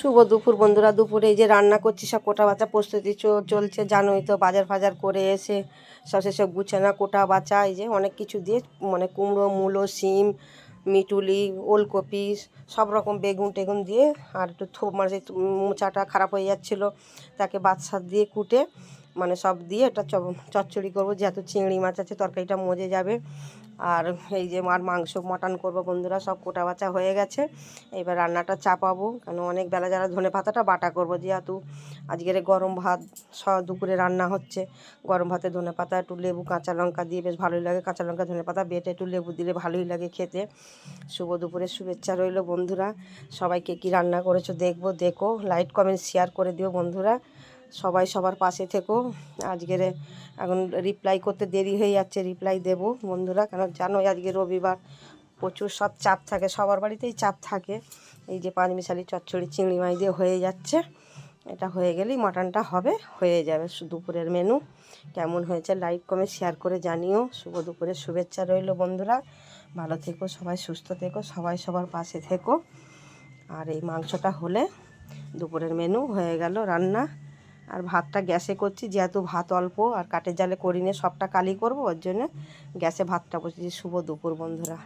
শুভ দুপুর বন্ধুরা। দুপুরে এই যে রান্না করছি, সব কোটা বাছা প্রস্তুতি চলছে। জানোই তো, বাজার ফাজার করে এসে সব সেসব গুছানা কোটা বাছা, এই যে অনেক কিছু দিয়ে, মানে কুমড়ো, মূলো, শিম, মিটুলি, ওলকপি, সব রকম বেগুন টেগুন দিয়ে, আর একটু মানে সেই মোচাটা খারাপ হয়ে যাচ্ছিলো, তাকে বাদশা দিয়ে কুটে, মানে সব দিয়ে একটা চচ্চড়ি করবো। যেহেতু চিংড়ি মাছ আছে, তরকারিটা মজে যাবে। আর এই যে মাংস মটন করবো বন্ধুরা। সব কোটা বাছা হয়ে গেছে, এবার রান্নাটা চাপাবো। কেন অনেক বেলা যারা ধনে পাতাটা বাটা করবো, যেহেতু আজকের গরম ভাত দুপুরে রান্না হচ্ছে। গরম ভাতে ধনে পাতা, একটু লেবু কাঁচা লঙ্কা দিয়ে বেশ ভালোই লাগে। কাঁচা লঙ্কা ধনে পাতা বেটে একটু লেবু দিলে ভালোই লাগে খেতে। শুভ দুপুরের শুভেচ্ছা রইল বন্ধুরা। সবাইকে কি রান্না করেছো দেখো, লাইক কমেন্ট শেয়ার করে দিও বন্ধুরা। সবাই সবার পাশে থেকো। আজকের এখন রিপ্লাই করতে দেরি হয়ে যাচ্ছে, রিপ্লাই দেব বন্ধুরা। কেন জানোই আজকে রবিবার, প্রচুর সব চাপ থাকে, সবার বাড়িতেই চাপ থাকে। এই যে পাঁচমিশালি চচ্চড়ি চিংড়ি মাছ দিয়ে হয়ে যাচ্ছে। এটা হয়ে গেলেই মাটনটা হয়ে যাবে। দুপুরের মেনু কেমন হয়েছে লাইক কমেন্ট শেয়ার করে জানিও। শুভ দুপুরের শুভেচ্ছা রইল বন্ধুরা। ভালো থেকো সবাই, সুস্থ থেকো সবাই, সবার পাশে থেকো। আর এই মাংসটা হলে দুপুরের মেনু হয়ে গেল রান্না। আর ভাতটা গ্যাসে করছি, যেহেতু ভাত অল্প আর কাঠের জালে করি না, সবটা কালি করবো, ওর জন্য গ্যাসে ভাতটা বসেছি। শুভ দুপুর বন্ধুরা।